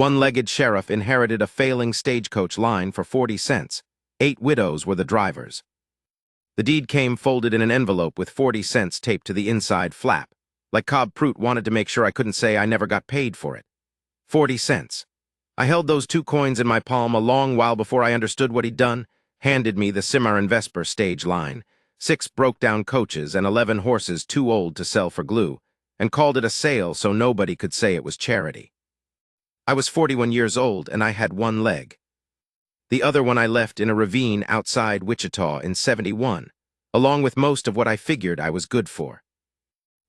One-legged sheriff inherited a failing stagecoach line for 40 cents. 8 widows were the drivers. The deed came folded in an envelope with 40 cents taped to the inside flap. Like Cobb Prout wanted to make sure I couldn't say I never got paid for it. 40 cents. I held those 2 coins in my palm a long while before I understood what he'd done, handed me the Cimarron Vesper stage line, 6 broke-down coaches and 11 horses too old to sell for glue, and called it a sale so nobody could say it was charity. I was 41 years old and I had 1 leg. The other one I left in a ravine outside Wichita in '71, along with most of what I figured I was good for.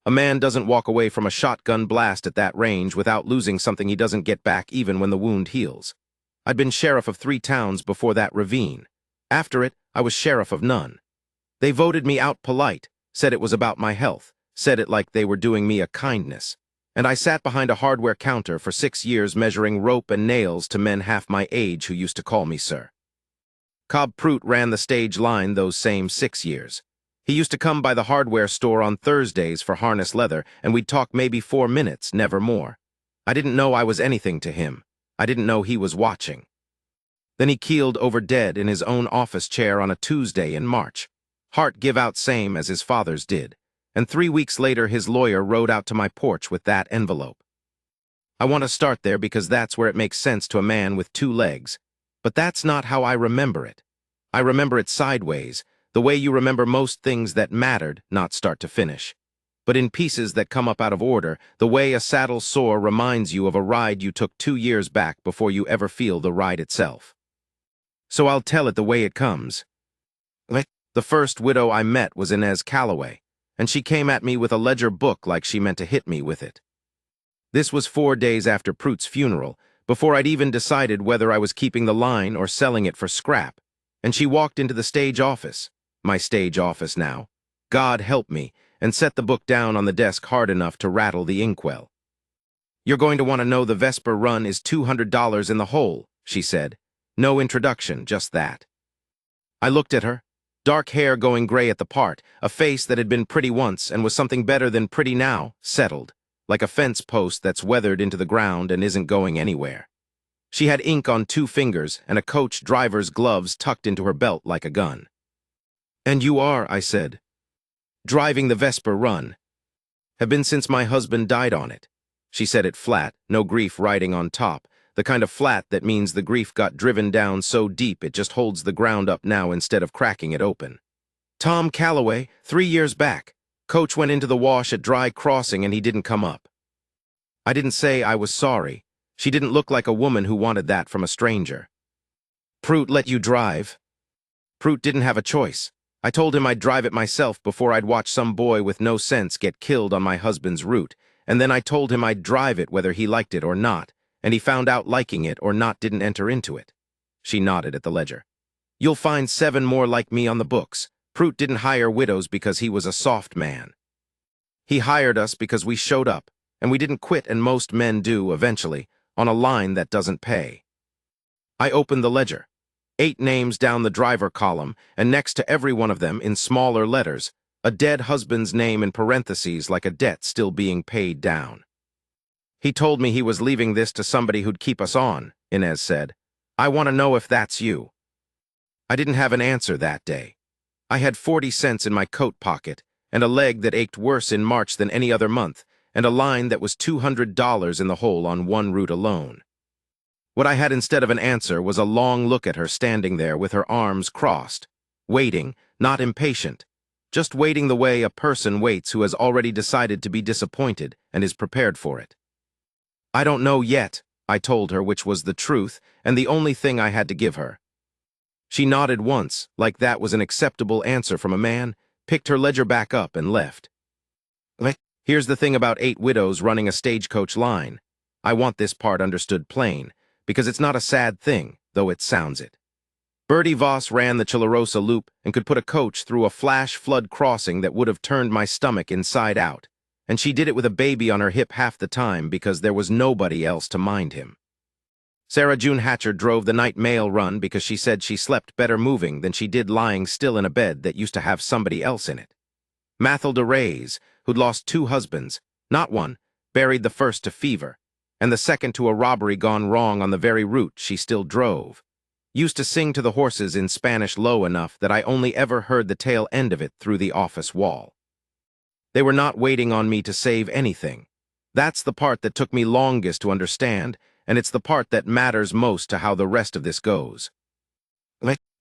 A man doesn't walk away from a shotgun blast at that range without losing something he doesn't get back even when the wound heals. I'd been sheriff of 3 towns before that ravine. After it, I was sheriff of none. They voted me out polite, said it was about my health, said it like they were doing me a kindness. And I sat behind a hardware counter for 6 years measuring rope and nails to men half my age who used to call me sir. Cobb Prout ran the stage line those same 6 years. He used to come by the hardware store on Thursdays for harness leather, and we'd talk maybe 4 minutes, never more. I didn't know I was anything to him. I didn't know he was watching. Then he keeled over dead in his own office chair on a Tuesday in March. Heart give out same as his father's did. And 3 weeks later his lawyer rode out to my porch with that envelope. I want to start there because that's where it makes sense to a man with 2 legs. But that's not how I remember it. I remember it sideways, the way you remember most things that mattered, not start to finish. But in pieces that come up out of order, the way a saddle sore reminds you of a ride you took 2 years back before you ever feel the ride itself. So I'll tell it the way it comes. The first widow I met was Inez Calloway, and she came at me with a ledger book like she meant to hit me with it. This was 4 days after Prout's funeral, before I'd even decided whether I was keeping the line or selling it for scrap, and she walked into the stage office, my stage office now, God help me, and set the book down on the desk hard enough to rattle the inkwell. "You're going to want to know the Vesper run is $200 in the hole," she said. No introduction, just that. I looked at her. Dark hair going gray at the part, a face that had been pretty once and was something better than pretty now, settled, like a fence post that's weathered into the ground and isn't going anywhere. She had ink on 2 fingers and a coach driver's gloves tucked into her belt like a gun. "And you are," I said. "Driving the Vesper run." "Have been since my husband died on it." She said it flat, no grief riding on top, the kind of flat that means the grief got driven down so deep it just holds the ground up now instead of cracking it open. "Tom Calloway, 3 years back. Coach went into the wash at Dry Crossing and he didn't come up." I didn't say I was sorry. She didn't look like a woman who wanted that from a stranger. "Prout let you drive?" Prout didn't have a choice. I told him I'd drive it myself before I'd watch some boy with no sense get killed on my husband's route, and then I told him I'd drive it whether he liked it or not, and he found out liking it or not didn't enter into it. She nodded at the ledger. "You'll find 7 more like me on the books. Prout didn't hire widows because he was a soft man. He hired us because we showed up, and we didn't quit, and most men do, eventually, on a line that doesn't pay." I opened the ledger. 8 names down the driver column, and next to every one of them, in smaller letters, a dead husband's name in parentheses like a debt still being paid down. "He told me he was leaving this to somebody who'd keep us on," Inez said. "I want to know if that's you." I didn't have an answer that day. I had 40 cents in my coat pocket, and a leg that ached worse in March than any other month, and a line that was $200 in the hole on one route alone. What I had instead of an answer was a long look at her standing there with her arms crossed, waiting, not impatient, just waiting the way a person waits who has already decided to be disappointed and is prepared for it. "I don't know yet," I told her, which was the truth and the only thing I had to give her. She nodded once, like that was an acceptable answer from a man, picked her ledger back up and left. Here's the thing about 8 widows running a stagecoach line. I want this part understood plain, because it's not a sad thing, though it sounds it. Bertie Voss ran the Chilarosa loop and could put a coach through a flash flood crossing that would have turned my stomach inside out, and she did it with a baby on her hip half the time because there was nobody else to mind him. Sarah June Hatcher drove the night mail run because she said she slept better moving than she did lying still in a bed that used to have somebody else in it. Mathilda Reyes, who'd lost 2 husbands, not one, buried the first to fever, and the second to a robbery gone wrong on the very route she still drove. Used to sing to the horses in Spanish low enough that I only ever heard the tail end of it through the office wall. They were not waiting on me to save anything. That's the part that took me longest to understand, and it's the part that matters most to how the rest of this goes.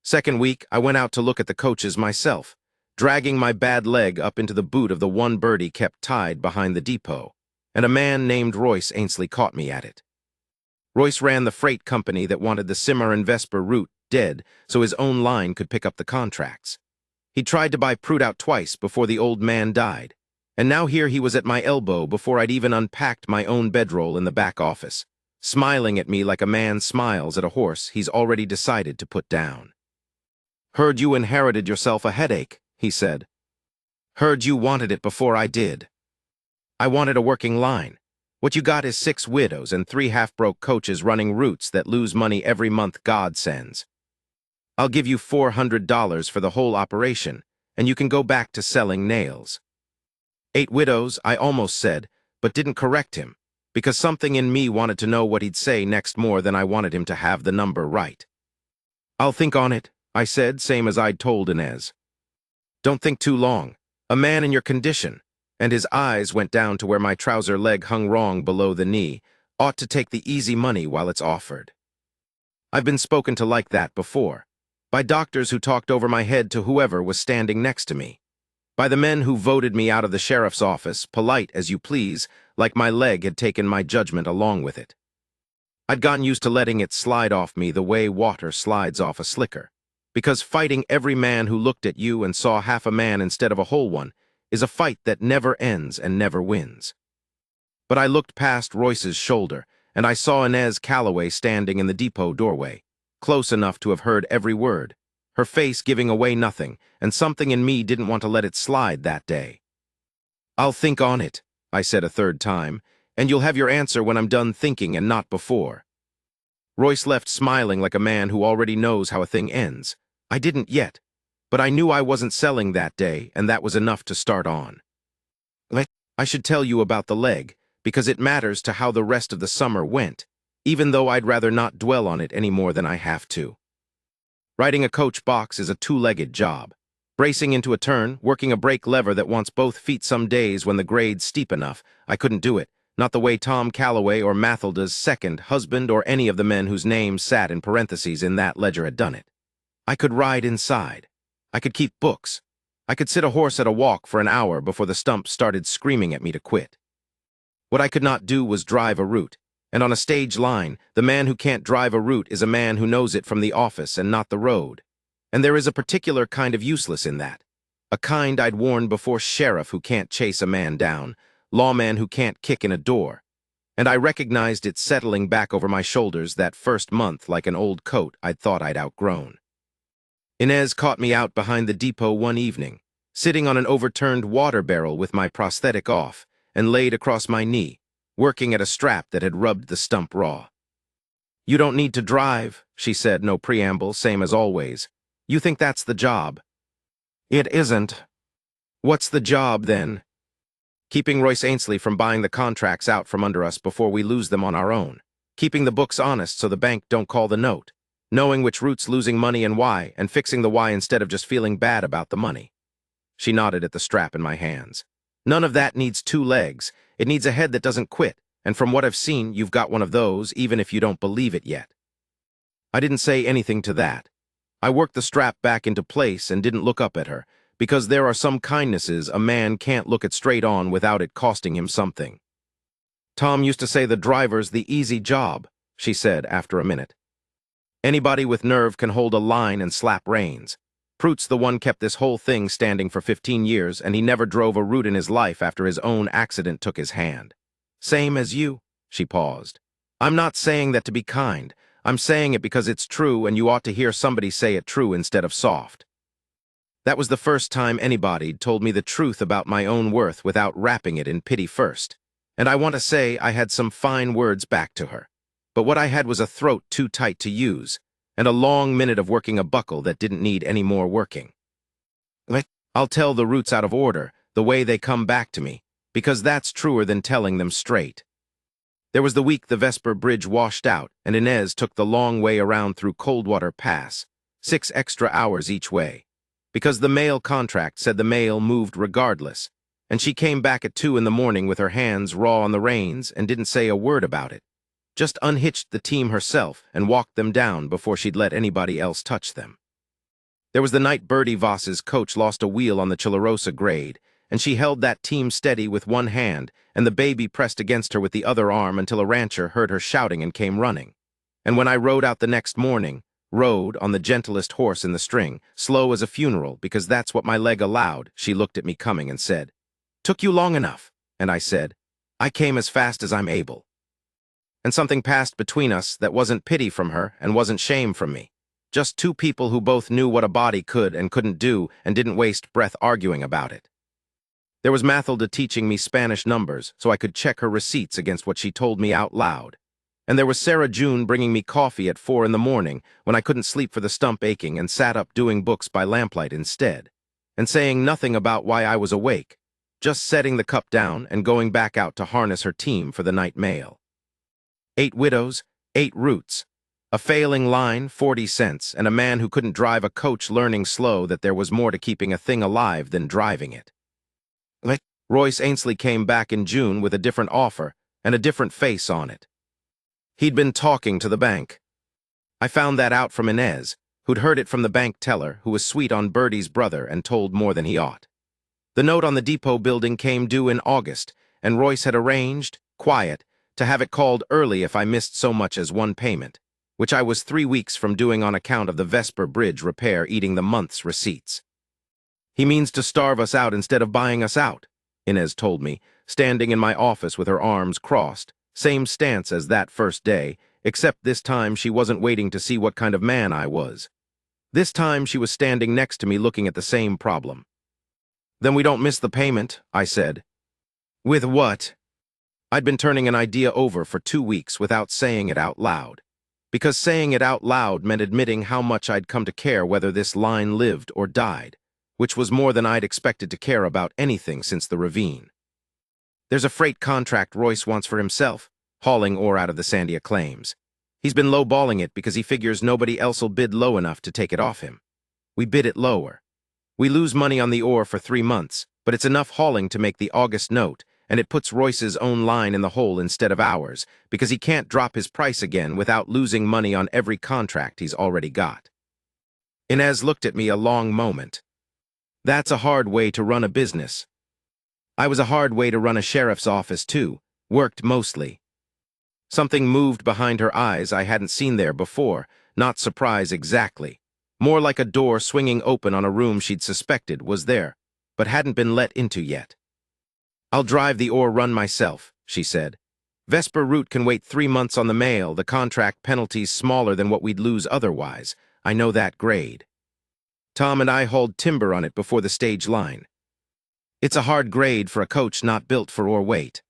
Second week, I went out to look at the coaches myself, dragging my bad leg up into the boot of the one birdie kept tied behind the depot, and a man named Royce Ainsley caught me at it. Royce ran the freight company that wanted the Simmer and Vesper route dead so his own line could pick up the contracts. He tried to buy Prude out twice before the old man died, and now here he was at my elbow before I'd even unpacked my own bedroll in the back office, smiling at me like a man smiles at a horse he's already decided to put down. "Heard you inherited yourself a headache," he said. "Heard you wanted it before I did. I wanted a working line. What you got is 6 widows and 3 half-broke coaches running routes that lose money every month God sends. I'll give you $400 for the whole operation, and you can go back to selling nails." 8 widows, I almost said, but didn't correct him, because something in me wanted to know what he'd say next more than I wanted him to have the number right. "I'll think on it," I said, same as I'd told Inez. "Don't think too long. A man in your condition," and his eyes went down to where my trouser leg hung wrong below the knee, "ought to take the easy money while it's offered." I've been spoken to like that before, by doctors who talked over my head to whoever was standing next to me, by the men who voted me out of the sheriff's office, polite as you please, like my leg had taken my judgment along with it. I'd gotten used to letting it slide off me the way water slides off a slicker, because fighting every man who looked at you and saw half a man instead of a whole one is a fight that never ends and never wins. But I looked past Royce's shoulder, and I saw Inez Calloway standing in the depot doorway, close enough to have heard every word, her face giving away nothing, and something in me didn't want to let it slide that day. "I'll think on it," I said a third time, "and you'll have your answer when I'm done thinking and not before." Royce left smiling like a man who already knows how a thing ends. I didn't yet, but I knew I wasn't selling that day, and that was enough to start on. I should tell you about the leg, because it matters to how the rest of the summer went, even though I'd rather not dwell on it any more than I have to. Riding a coach box is a 2-legged job. Bracing into a turn, working a brake lever that wants both feet some days when the grade's steep enough, I couldn't do it, not the way Tom Calloway or Mathilda's second husband or any of the men whose names sat in parentheses in that ledger had done it. I could ride inside. I could keep books. I could sit a horse at a walk for an hour before the stump started screaming at me to quit. What I could not do was drive a route, and on a stage line, the man who can't drive a route is a man who knows it from the office and not the road. And there is a particular kind of useless in that. A kind I'd warned before: sheriff who can't chase a man down, lawman who can't kick in a door. And I recognized it settling back over my shoulders that first month like an old coat I'd thought I'd outgrown. Inez caught me out behind the depot one evening, sitting on an overturned water barrel with my prosthetic off and laid across my knee, working at a strap that had rubbed the stump raw. "You don't need to drive," she said, no preamble, same as always. "You think that's the job." "It isn't." "What's the job, then?" "Keeping Royce Ainsley from buying the contracts out from under us before we lose them on our own. Keeping the books honest so the bank don't call the note. Knowing which route's losing money and why, and fixing the why instead of just feeling bad about the money." She nodded at the strap in my hands. "None of that needs 2 legs. It needs a head that doesn't quit, and from what I've seen, you've got one of those, even if you don't believe it yet." I didn't say anything to that. I worked the strap back into place and didn't look up at her, because there are some kindnesses a man can't look at straight on without it costing him something. "Tom used to say the driver's the easy job," she said after a minute. "Anybody with nerve can hold a line and slap reins. Prute's the one kept this whole thing standing for 15 years, and he never drove a route in his life after his own accident took his hand. Same as you." She paused. "I'm not saying that to be kind. I'm saying it because it's true, and you ought to hear somebody say it true instead of soft." That was the first time anybody'd told me the truth about my own worth without wrapping it in pity first, and I want to say I had some fine words back to her. But what I had was a throat too tight to use, and a long minute of working a buckle that didn't need any more working. "I'll tell the roots out of order, the way they come back to me, because that's truer than telling them straight." There was the week the Vesper Bridge washed out, and Inez took the long way around through Coldwater Pass, 6 extra hours each way. Because the mail contract said the mail moved regardless, and she came back at 2 in the morning with her hands raw on the reins and didn't say a word about it. Just unhitched the team herself and walked them down before she'd let anybody else touch them. There was the night Bertie Voss's coach lost a wheel on the Chilarosa grade, and she held that team steady with one hand, and the baby pressed against her with the other arm until a rancher heard her shouting and came running. And when I rode out the next morning, rode on the gentlest horse in the string, slow as a funeral because that's what my leg allowed, she looked at me coming and said, "Took you long enough." And I said, "I came as fast as I'm able." And something passed between us that wasn't pity from her and wasn't shame from me. Just two people who both knew what a body could and couldn't do and didn't waste breath arguing about it. There was Mathilda teaching me Spanish numbers so I could check her receipts against what she told me out loud. And there was Sarah June bringing me coffee at 4 in the morning when I couldn't sleep for the stump aching and sat up doing books by lamplight instead, and saying nothing about why I was awake, just setting the cup down and going back out to harness her team for the night mail. 8 widows, 8 roots. A failing line, 40 cents, and a man who couldn't drive a coach learning slow that there was more to keeping a thing alive than driving it. Royce Ainsley came back in June with a different offer and a different face on it. He'd been talking to the bank. I found that out from Inez, who'd heard it from the bank teller, who was sweet on Bertie's brother and told more than he ought. The note on the depot building came due in August, and Royce had arranged, quiet, to have it called early if I missed so much as one payment, which I was 3 weeks from doing on account of the Vesper Bridge repair eating the month's receipts. "He means to starve us out instead of buying us out," Inez told me, standing in my office with her arms crossed, same stance as that first day, except this time she wasn't waiting to see what kind of man I was. This time she was standing next to me looking at the same problem. "Then we don't miss the payment," I said. "With what?" I'd been turning an idea over for 2 weeks without saying it out loud, because saying it out loud meant admitting how much I'd come to care whether this line lived or died, which was more than I'd expected to care about anything since the ravine. "There's a freight contract Royce wants for himself, hauling ore out of the Sandia claims. He's been lowballing it because he figures nobody else'll bid low enough to take it off him. We bid it lower. We lose money on the ore for 3 months, but it's enough hauling to make the August note, and it puts Royce's own line in the hole instead of ours, because he can't drop his price again without losing money on every contract he's already got." Inez looked at me a long moment. "That's a hard way to run a business." I was a hard way to run a sheriff's office too, worked mostly. Something moved behind her eyes I hadn't seen there before, not surprise exactly. More like a door swinging open on a room she'd suspected was there, but hadn't been let into yet. "I'll drive the ore run myself," she said. "Vesper Route can wait 3 months on the mail, the contract penalty's smaller than what we'd lose otherwise. I know that grade. Tom and I hauled timber on it before the stage line. It's a hard grade for a coach not built for ore weight.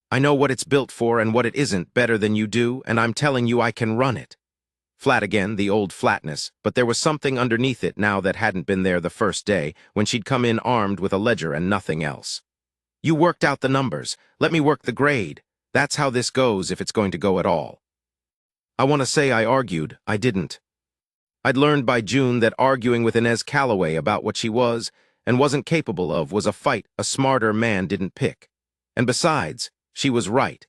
I know what it's built for and what it isn't better than you do, and I'm telling you I can run it." Flat again, the old flatness, but there was something underneath it now that hadn't been there the first day, when she'd come in armed with a ledger and nothing else. "You worked out the numbers. Let me work the grade. That's how this goes if it's going to go at all." I want to say I argued. I didn't. I'd learned by June that arguing with Inez Calloway about what she was and wasn't capable of was a fight a smarter man didn't pick. And besides, she was right.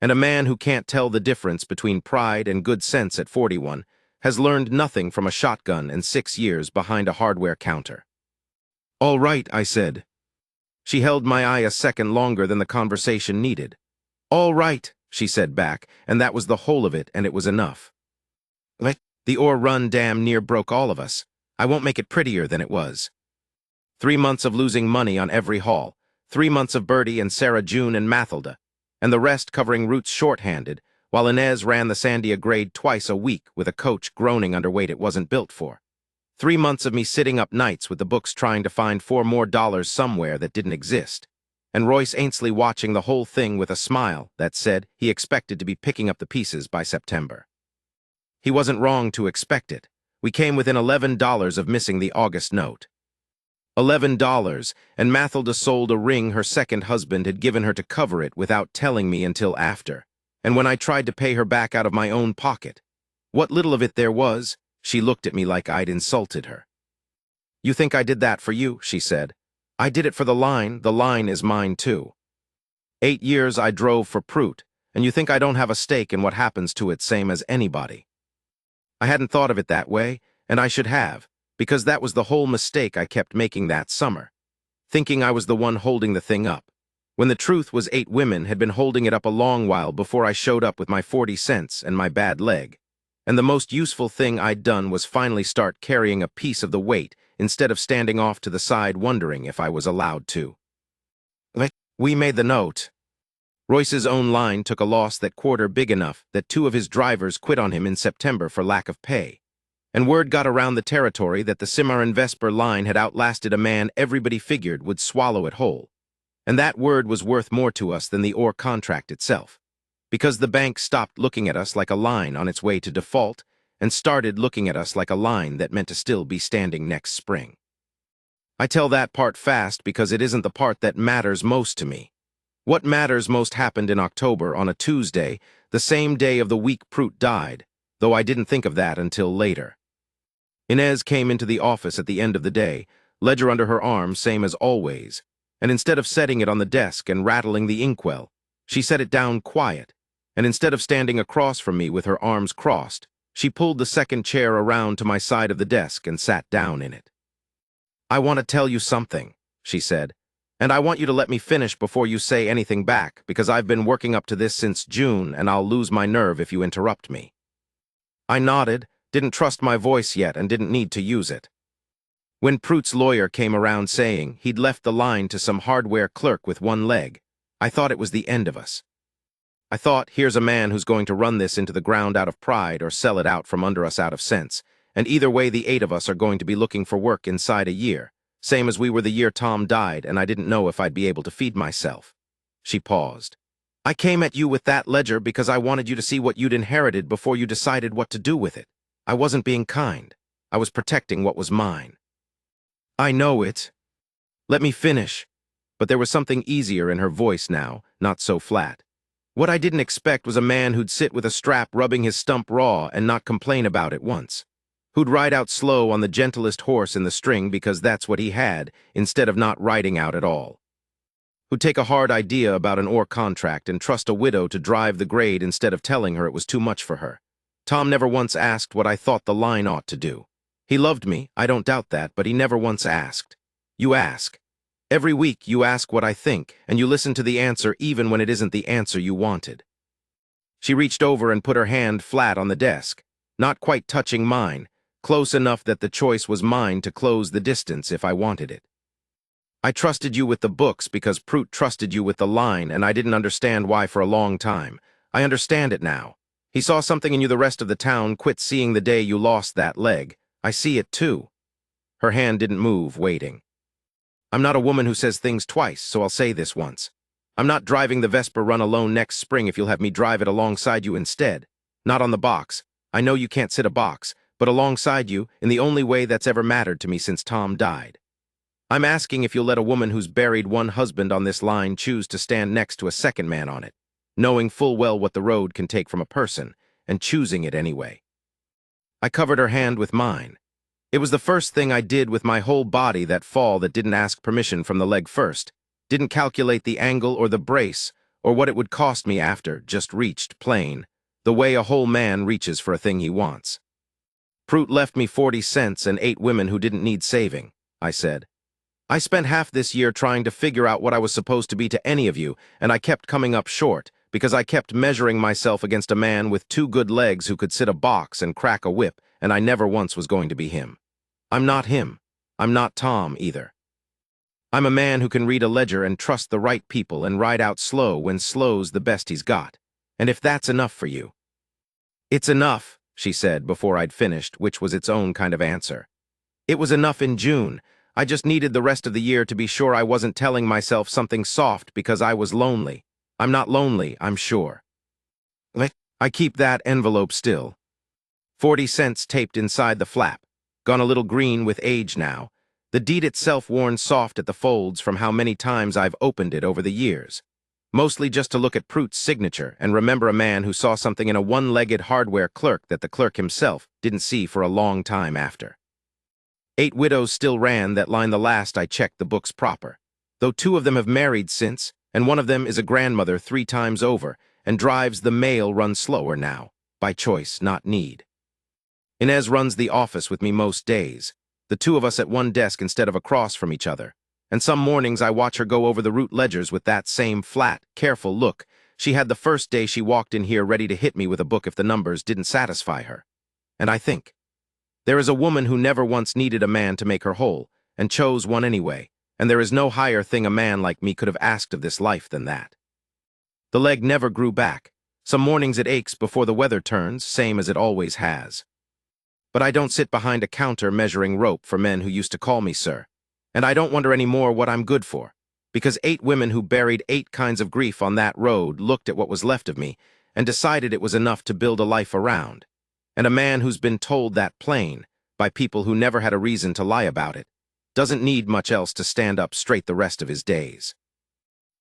And a man who can't tell the difference between pride and good sense at 41 has learned nothing from a shotgun and 6 years behind a hardware counter. "All right," I said. She held my eye a second longer than the conversation needed. "All right," she said back, and that was the whole of it, and it was enough. The ore run damn near broke all of us. I won't make it prettier than it was. 3 months of losing money on every haul, 3 months of Bertie and Sarah June and Mathilda, and the rest covering routes short-handed, while Inez ran the Sandia grade twice a week with a coach groaning under weight it wasn't built for. 3 months of me sitting up nights with the books trying to find $4 more somewhere that didn't exist, and Royce Ainsley watching the whole thing with a smile that said he expected to be picking up the pieces by September. He wasn't wrong to expect it. We came within $11 of missing the August note. $11, and Mathilda sold a ring her second husband had given her to cover it without telling me until after. And when I tried to pay her back out of my own pocket, what little of it there was, she looked at me like I'd insulted her. "You think I did that for you?" she said. "I did it for the line is mine too. 8 years I drove for Prout, and you think I don't have a stake in what happens to it same as anybody." I hadn't thought of it that way, and I should have, because that was the whole mistake I kept making that summer, thinking I was the one holding the thing up, when the truth was 8 women had been holding it up a long while before I showed up with my 40 cents and my bad leg. And the most useful thing I'd done was finally start carrying a piece of the weight instead of standing off to the side wondering if I was allowed to. We made the note. Royce's own line took a loss that quarter big enough that 2 of his drivers quit on him in September for lack of pay. And word got around the territory that the Simar and Vesper line had outlasted a man everybody figured would swallow it whole. And that word was worth more to us than the ore contract itself, because the bank stopped looking at us like a line on its way to default and started looking at us like a line that meant to still be standing next spring. I tell that part fast because it isn't the part that matters most to me. What matters most happened in October on a Tuesday, the same day of the week Prout died, though I didn't think of that until later. Inez came into the office at the end of the day, ledger under her arm, same as always, and instead of setting it on the desk and rattling the inkwell, she set it down quiet, and instead of standing across from me with her arms crossed, she pulled the second chair around to my side of the desk and sat down in it. "I want to tell you something," she said, "and I want you to let me finish before you say anything back, because I've been working up to this since June, and I'll lose my nerve if you interrupt me." I nodded, didn't trust my voice yet, and didn't need to use it. When Prout's lawyer came around saying he'd left the line to some hardware clerk with one leg, I thought it was the end of us. I thought, here's a man who's going to run this into the ground out of pride or sell it out from under us out of sense, and either way the 8 of us are going to be looking for work inside a year, same as we were the year Tom died, and I didn't know if I'd be able to feed myself. She paused. "I came at you with that ledger because I wanted you to see what you'd inherited before you decided what to do with it. I wasn't being kind. I was protecting what was mine." "I know it. Let me finish." But there was something easier in her voice now, not so flat. What I didn't expect was a man who'd sit with a strap rubbing his stump raw and not complain about it once. Who'd ride out slow on the gentlest horse in the string because that's what he had, instead of not riding out at all. Who'd take a hard idea about an ore contract and trust a widow to drive the grade instead of telling her it was too much for her. Tom never once asked what I thought the line ought to do. He loved me, I don't doubt that, but he never once asked. You ask. Every week you ask what I think, and you listen to the answer even when it isn't the answer you wanted. She reached over and put her hand flat on the desk, not quite touching mine, close enough that the choice was mine to close the distance if I wanted it. "I trusted you with the books because Prout trusted you with the line, and I didn't understand why for a long time. I understand it now. He saw something in you the rest of the town quit seeing the day you lost that leg. I see it too." Her hand didn't move, waiting. "I'm not a woman who says things twice, so I'll say this once. I'm not driving the Vesper run alone next spring if you'll have me drive it alongside you instead. Not on the box. I know you can't sit a box, but alongside you in the only way that's ever mattered to me since Tom died. I'm asking if you'll let a woman who's buried one husband on this line choose to stand next to a second man on it, knowing full well what the road can take from a person, and choosing it anyway." I covered her hand with mine. It was the first thing I did with my whole body that fall that didn't ask permission from the leg first, didn't calculate the angle or the brace, or what it would cost me after, just reached, plain, the way a whole man reaches for a thing he wants. "Prout left me 40 cents and 8 women who didn't need saving," I said. "I spent half this year trying to figure out what I was supposed to be to any of you, and I kept coming up short, because I kept measuring myself against a man with 2 good legs who could sit a box and crack a whip, and I never once was going to be him. I'm not him. I'm not Tom, either. I'm a man who can read a ledger and trust the right people and ride out slow when slow's the best he's got. And if that's enough for you—" "It's enough," she said before I'd finished, which was its own kind of answer. "It was enough in June. I just needed the rest of the year to be sure I wasn't telling myself something soft because I was lonely. I'm not lonely, I'm sure. I keep that envelope still. 40 cents taped inside the flap. Gone a little green with age now. The deed itself worn soft at the folds from how many times I've opened it over the years. mostly just to look at Prout's signature and remember a man who saw something in a one-legged hardware clerk that the clerk himself didn't see for a long time after. 8 widows still ran that line the last I checked the books proper, though 2 of them have married since, and one of them is a grandmother 3 times over and drives the mail run slower now, by choice, not need. Inez runs the office with me most days, the 2 of us at one desk instead of across from each other, and some mornings I watch her go over the route ledgers with that same flat, careful look she had the first day she walked in here ready to hit me with a book if the numbers didn't satisfy her. And I think, there is a woman who never once needed a man to make her whole, and chose one anyway, and there is no higher thing a man like me could have asked of this life than that. The leg never grew back. Some mornings it aches before the weather turns, same as it always has. But I don't sit behind a counter measuring rope for men who used to call me sir, and I don't wonder any more what I'm good for, because 8 women who buried 8 kinds of grief on that road looked at what was left of me and decided it was enough to build a life around. And a man who's been told that plain, by people who never had a reason to lie about it, doesn't need much else to stand up straight the rest of his days.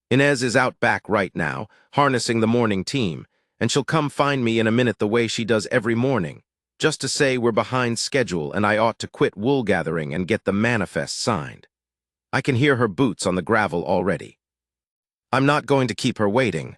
Inez is out back right now, harnessing the morning team, and she'll come find me in a minute the way she does every morning, just to say we're behind schedule and I ought to quit wool gathering and get the manifest signed. I can hear her boots on the gravel already. I'm not going to keep her waiting,